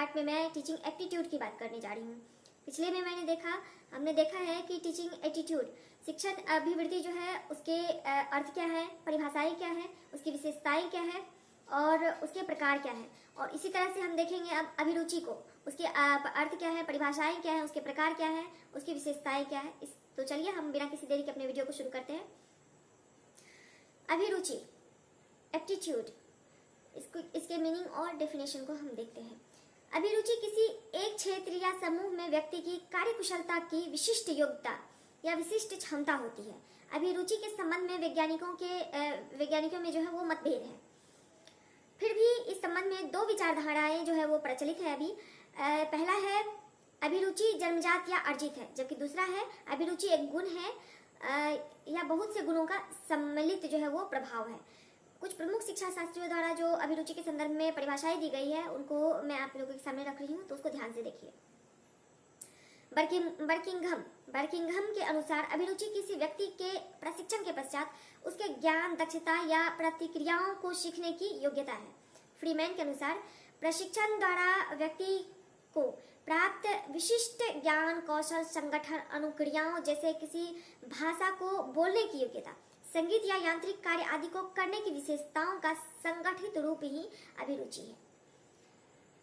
Part में मैं teaching aptitude की बात करने जा रही हूँ। पिछले में हमने देखा है कि टीचिंग एटीट्यूड, शिक्षण अभिवृत्ति जो है उसके अर्थ क्या है, परिभाषाएं क्या है, उसकी विशेषताएं क्या है और उसके प्रकार क्या है। और इसी तरह से हम देखेंगे अब अभिरुचि को, उसके अर्थ क्या है, परिभाषाएं क्या है, उसके प्रकार क्या है, उसकी विशेषताएं क्या है। तो चलिए हम बिना किसी देरी के अपने वीडियो को शुरू करते हैं। अभिरुचि, एप्टीट्यूड, इसके मीनिंग और डेफिनेशन को हम देखते हैं। अभिरुचि किसी एक क्षेत्र या समूह में व्यक्ति की कार्यकुशलता की विशिष्ट योग्यता या विशिष्ट क्षमता होती है। अभिरुचि के संबंध में वैज्ञानिकों में जो है वो मतभेद है। फिर भी इस संबंध में दो विचारधाराएं जो है वो प्रचलित है अभी। पहला है अभिरुचि जन्मजात या अर्जित है, जबकि दूसरा है अभिरुचि एक गुण है या बहुत से गुणों का सम्मिलित जो है वो प्रभाव है। कुछ प्रमुख शिक्षा शास्त्रियों द्वारा जो अभिरुचि के संदर्भ में परिभाषाएं दी गई है उनको मैं आप लोगों के सामने रख रही हूँ, तो उसको ध्यान से देखिए। बर्किंघम के अनुसार अभिरुचि किसी व्यक्ति के प्रशिक्षण के पश्चात उसके ज्ञान, दक्षता या प्रतिक्रियाओं को सीखने की योग्यता है। फ्रीमैन के अनुसार प्रशिक्षण द्वारा व्यक्ति को प्राप्त विशिष्ट ज्ञान, कौशल, संगठन अनुक्रियाओं जैसे किसी भाषा को बोलने की योग्यता, संगीत या यांत्रिक कार्य आदि को करने की विशेषताओं का संगठित रूप ही अभिरुचि है।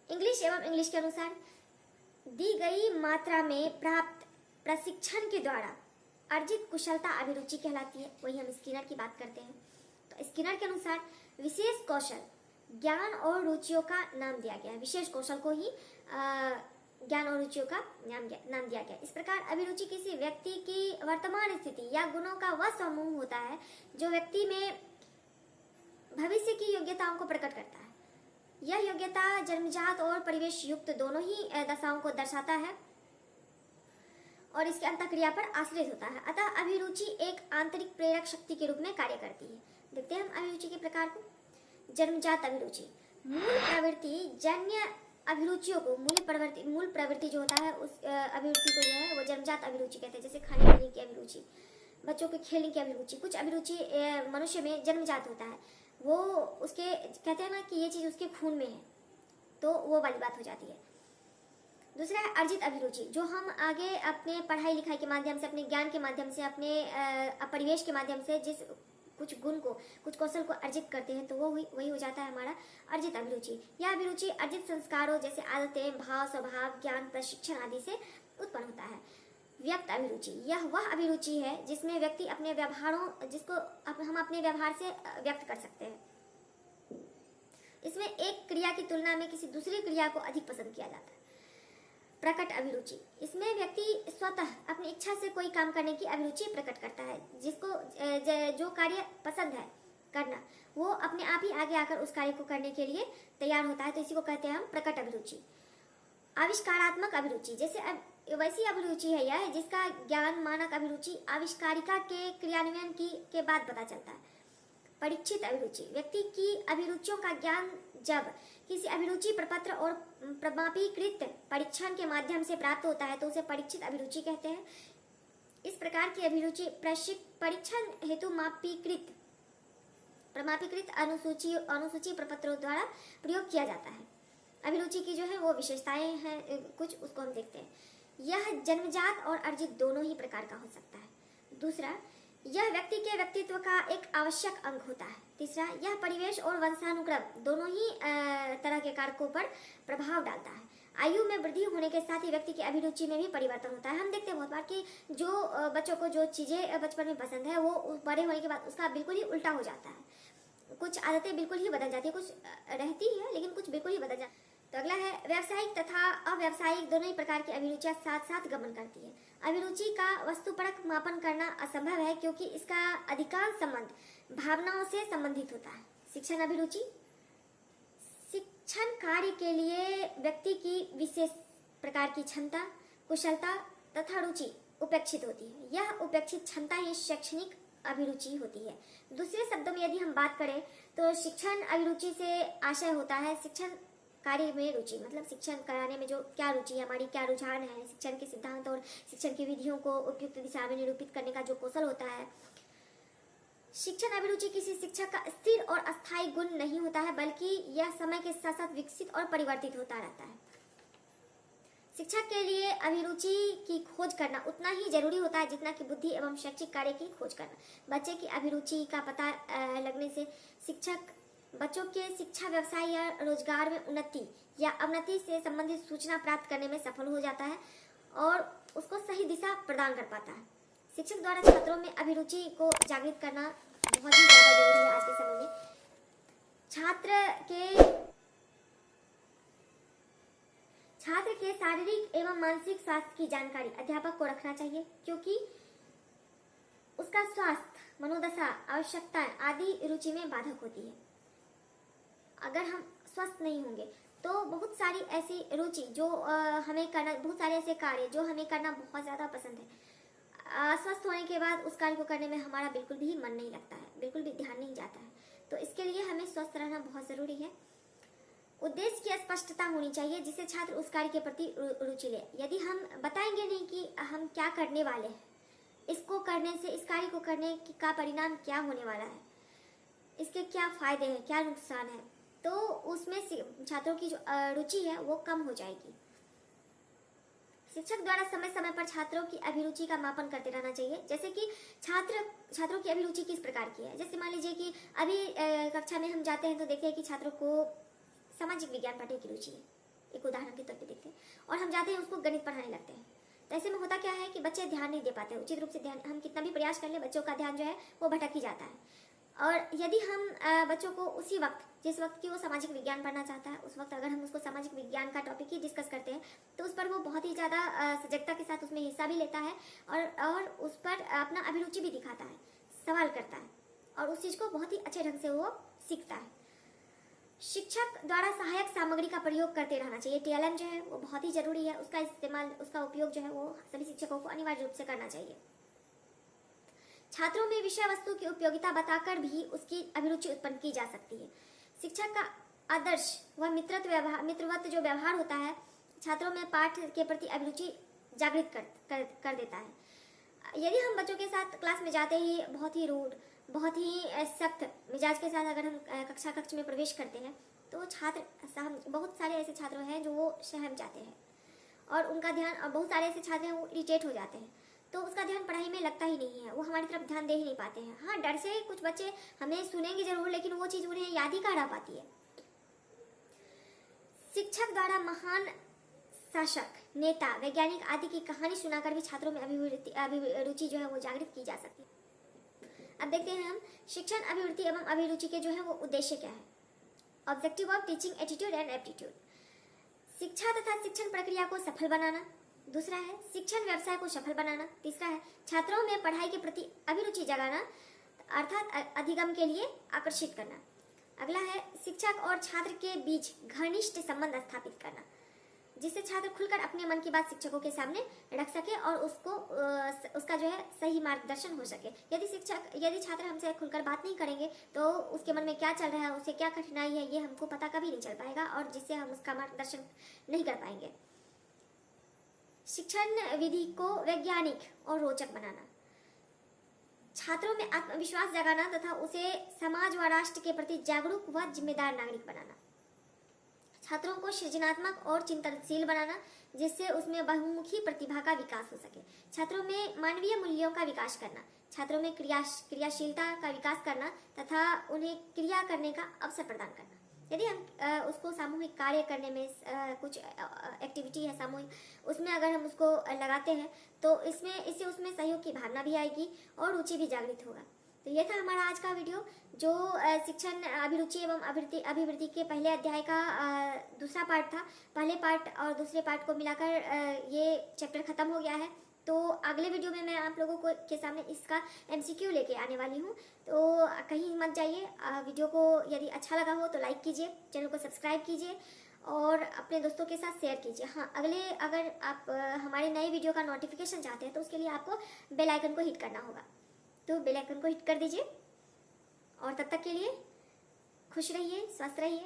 इंग्लिश एवं इंग्लिश के अनुसार दी गई मात्रा में प्राप्त प्रशिक्षण के द्वारा अर्जित कुशलता अभिरुचि कहलाती है। वही हम स्किनर की बात करते हैं। तो स्किनर के अनुसार विशेष कौशल, ज्ञान और रुचियों का नाम दिया गया है। विशेष कौशल को ही ज्ञान और रुचियों का नाम दिया गया। इस प्रकार अभिरुचि किसी व्यक्ति की वर्तमान स्थिति या गुणों का वह समूह होता है जो व्यक्ति में भविष्य की योग्यताओं को प्रकट करता है। यह योग्यता जन्मजात और परिवेश युक्त दोनों ही दशाओं को दर्शाता है और इसके अंतःक्रिया पर आश्रित होता है। अतः अभिरुचि एक आंतरिक प्रेरक शक्ति के रूप में कार्य करती है। देखते हैं हम अभिरुचि के प्रकार को। जन्मजात अभिरुचि, मूल प्रवृत्ति जन्य अभिरुचियों को, मूल प्रवृत्ति जो होता है उस अभिरुचि को जो है वो जन्मजात अभिरुचि कहते हैं। जैसे खाने पीने की अभिरुचि, बच्चों के खेलने की अभिरुचि, कुछ अभिरुचि मनुष्य में जन्मजात होता है। वो उसके कहते हैं ना कि ये चीज उसके खून में है, तो वो वाली बात हो जाती है। दूसरा है अर्जित अभिरुचि, जो हम आगे अपने पढ़ाई लिखाई के माध्यम से, अपने ज्ञान के माध्यम से, अपने परिवेश के माध्यम से जिस कुछ गुण को, कुछ कौशल को अर्जित करते हैं, तो वो वही हो जाता है हमारा अर्जित अभिरुचि। यह अभिरुचि अर्जित संस्कारों जैसे आदतें, भाव, स्वभाव, ज्ञान, प्रशिक्षण आदि से उत्पन्न होता है। व्यक्त अभिरुचि, यह वह अभिरुचि है जिसमें व्यक्ति अपने व्यवहारों, जिसको हम अपने व्यवहार से व्यक्त कर सकते हैं। इसमें एक क्रिया की तुलना में किसी दूसरी क्रिया को अधिक पसंद किया जाता है। प्रकट अभिरुचि, इसमें व्यक्ति स्वतः अपनी इच्छा से कोई काम करने की अभिरुचि प्रकट करता है। जिसको जो कार्य पसंद है करना, वो अपने आप ही आगे आकर उस कार्य को करने के लिए तैयार होता है, तो इसी को कहते हैं हम प्रकट अभिरुचि। आविष्कारात्मक अभिरुचि, जैसे वैसी अभिरुचि है यह जिसका ज्ञान मानक अभिरुचि आविष्कारिका के क्रियान्वयन के बाद पता चलता है। परीक्षित अभिरुचि, व्यक्ति की अभिरुचियों का ज्ञान जब किसी अभिरुचि प्रपत्र और प्रमापीकृत परीक्षण के माध्यम से प्राप्त होता है तो उसे परीक्षित अभिरुचि कहते हैं। इस प्रकार की अभिरुचि परीक्षण हेतु प्रमापीकृत अनुसूची प्रपत्रों द्वारा प्रयोग किया जाता है। अभिरुचि की जो है वो विशेषताएं हैं कुछ, उसको हम देखते हैं। यह जन्मजात और अर्जित दोनों ही प्रकार का हो सकता है। दूसरा, यह व्यक्ति के व्यक्तित्व का एक आवश्यक अंग होता है। तीसरा, यह परिवेश और वंशानुक्रम दोनों ही तरह के कारकों पर प्रभाव डालता है। आयु में वृद्धि होने के साथ ही व्यक्ति की अभिरुचि में भी परिवर्तन होता है। हम देखते हैं बहुत बार कि जो बच्चों को जो चीजें बचपन में पसंद है वो बड़े होने के बाद उसका बिल्कुल ही उल्टा हो जाता है। कुछ आदतें बिल्कुल ही बदल जाती है, कुछ रहती है लेकिन कुछ बिल्कुल ही बदल जाती है। तो अगला है व्यावसायिक तथा अव्यावसायिक दोनों ही प्रकार की अभिरुचियां साथ साथ गमन करती है। अभिरुचि का वस्तुपरक मापन करना असंभव है क्योंकि इसका अधिकांश संबंध भावनाओं से संबंधित होता है। शिक्षण अभिरुचि, शिक्षण कार्य के लिए व्यक्ति की विशेष प्रकार की क्षमता, कुशलता तथा रुचि उपेक्षित होती है। यह उपेक्षित क्षमता ही शैक्षणिक अभिरुचि होती है। दूसरे शब्दों में यदि हम बात करें तो शिक्षण अभिरुचि से आशय होता है शिक्षण कार्य में रुचि, मतलब शिक्षण कराने में जो क्या रुचि है, हमारी क्या रुझान है, शिक्षण के सिद्धांत और शिक्षण की विधियों को उपयुक्त दिशा में निरूपित करने का जो कौशल होता है। शिक्षण अभिरुचि किसी शिक्षक का स्थिर और अस्थायी गुण नहीं होता है, बल्कि यह समय के साथ साथ विकसित और परिवर्तित होता रहता है। शिक्षक के लिए अभिरुचि की खोज करना उतना ही जरूरी होता है जितना कि बुद्धि एवं शैक्षिक कार्य की खोज करना। बच्चे की अभिरुचि का पता लगने से शिक्षक बच्चों के शिक्षा, व्यवसाय या रोजगार में उन्नति या अवनति से संबंधित सूचना प्राप्त करने में सफल हो जाता है और उसको सही दिशा प्रदान कर पाता है। शिक्षक द्वारा छात्रों में अभिरुचि को जागृत करना बहुत ही ज्यादा जरूरी है आज के समय में। छात्र के शारीरिक एवं मानसिक स्वास्थ्य की जानकारी अध्यापक को रखना चाहिए, क्योंकि उसका स्वास्थ्य, मनोदशा, आवश्यकताएं आदि रुचि में बाधक होती है। अगर हम स्वस्थ नहीं होंगे तो बहुत सारी ऐसी रुचि जो हमें करना, बहुत सारे ऐसे कार्य जो हमें करना बहुत ज्यादा पसंद है, स्वस्थ होने के बाद उस कार्य को करने में हमारा बिल्कुल भी मन नहीं लगता है, बिल्कुल भी ध्यान नहीं जाता है। तो इसके लिए हमें स्वस्थ रहना बहुत जरूरी है। उद्देश्य की स्पष्टता होनी चाहिए जिससे छात्र उस कार्य के प्रति रुचि ले। यदि हम बताएंगे नहीं कि हम क्या करने वाले हैं, इसको करने से, इस कार्य को करने का परिणाम क्या होने वाला है, इसके क्या फायदे हैं, क्या नुकसान है, तो उसमें छात्रों की जो रुचि है वो कम हो जाएगी। शिक्षक द्वारा समय समय पर छात्रों की अभिरुचि का मापन करते रहना चाहिए। जैसे कि छात्रों की अभिरुचि किस प्रकार की है। जैसे मान लीजिए कि अभी कक्षा में हम जाते हैं तो देखते हैं कि छात्रों को सामाजिक विज्ञान पढ़ने की रुचि है, एक उदाहरण के तौर पे देखते हैं, और हम जाते हैं उसको गणित पढ़ाने लगते हैं। तो ऐसे में होता क्या है कि बच्चे ध्यान नहीं दे पाते, उचित रूप से ध्यान, हम कितना भी प्रयास कर ले बच्चों का ध्यान जो है वो भटक ही जाता है। और यदि हम बच्चों को उसी वक्त, जिस वक्त की वो सामाजिक विज्ञान पढ़ना चाहता है, उस वक्त अगर हम उसको सामाजिक विज्ञान का टॉपिक ही डिस्कस करते हैं तो उस पर वो बहुत ही ज़्यादा सजगता के साथ उसमें हिस्सा भी लेता है और उस पर अपना अभिरुचि भी दिखाता है, सवाल करता है और उस चीज़ को बहुत ही अच्छे ढंग से वो सीखता है। शिक्षक द्वारा सहायक सामग्री का प्रयोग करते रहना चाहिए। TLM जो है वो बहुत ही जरूरी है, उसका इस्तेमाल, उसका उपयोग जो है वो सभी शिक्षकों को अनिवार्य रूप से करना चाहिए। छात्रों में विषय वस्तु की उपयोगिता बताकर भी उसकी अभिरुचि उत्पन्न की जा सकती है। शिक्षक का आदर्श व मित्रवत जो व्यवहार होता है छात्रों में पाठ के प्रति अभिरुचि जागृत कर देता है। यदि हम बच्चों के साथ क्लास में जाते ही बहुत ही रूड, बहुत ही सख्त मिजाज के साथ अगर हम कक्ष में प्रवेश करते हैं तो बहुत सारे ऐसे छात्र हैं जो वो सहम जाते हैं और उनका ध्यान, और बहुत सारे ऐसे छात्र हैं वो इरिटेट हो जाते हैं, तो उसका ध्यान पढ़ाई में लगता ही नहीं है, वो हमारी तरफ ध्यान दे ही नहीं पाते हैं। हाँ, डर से कुछ बच्चे हमें सुनेंगे जरूर, लेकिन वो चीज उन्हें याद ही कहाँ रह पाती है। शिक्षक द्वारा महान शासक, नेता, वैज्ञानिक आदि की कहानी सुनाकर भी छात्रों में अभिरुचि जो है वो जागृत की जा सकती है। अब देखते हैं हम शिक्षण अभिवृत्ति एवं अभिरुचि के जो है वो उद्देश्य क्या है। Objective of teaching attitude and aptitude, शिक्षा तथा शिक्षण प्रक्रिया को सफल बनाना। दूसरा है शिक्षण व्यवसाय को सफल बनाना। तीसरा है छात्रों में पढ़ाई के प्रति अभिरुचि जगाना, अर्थात अधिगम के लिए आकर्षित करना। अगला है शिक्षक और छात्र के बीच घनिष्ठ संबंध स्थापित करना, जिससे छात्र खुलकर अपने मन की बात शिक्षकों के सामने रख सके और उसका जो है सही मार्गदर्शन हो सके। यदि छात्र हमसे खुलकर बात नहीं करेंगे तो उसके मन में क्या चल रहा है, उसे क्या कठिनाई है, ये हमको पता कभी नहीं चल पाएगा और जिससे हम उसका मार्गदर्शन नहीं कर पाएंगे। शिक्षण विधि को वैज्ञानिक और रोचक बनाना, छात्रों में आत्मविश्वास जगाना तथा उसे समाज व राष्ट्र के प्रति जागरूक व जिम्मेदार नागरिक बनाना। छात्रों को सृजनात्मक और चिंतनशील बनाना, जिससे उसमें बहुमुखी प्रतिभा का विकास हो सके। छात्रों में मानवीय मूल्यों का विकास करना, छात्रों में क्रियाशीलता का विकास करना तथा उन्हें क्रिया करने का अवसर प्रदान करना। यदि हम उसको सामूहिक कार्य करने में कुछ एक्टिविटी है सामूहिक, उसमें अगर हम उसको लगाते हैं तो इससे उसमें सहयोग की भावना भी आएगी और रुचि भी जागृत होगा। तो ये था हमारा आज का वीडियो, जो शिक्षण अभिरुचि एवं अभिवृद्धि के पहले अध्याय का दूसरा पार्ट था। पहले पार्ट और दूसरे पार्ट को मिलाकर ये चैप्टर खत्म हो गया है। तो अगले वीडियो में मैं आप लोगों के सामने इसका MCQ लेके आने वाली हूँ, तो कहीं मत जाइए। वीडियो को यदि अच्छा लगा हो तो लाइक कीजिए, चैनल को सब्सक्राइब कीजिए और अपने दोस्तों के साथ शेयर कीजिए। हाँ, अगर आप हमारे नए वीडियो का नोटिफिकेशन चाहते हैं तो उसके लिए आपको बेल आइकन को हिट करना होगा, तो बेल आइकन को हिट कर दीजिए। और तब तक के लिए खुश रहिए, स्वस्थ रहिए।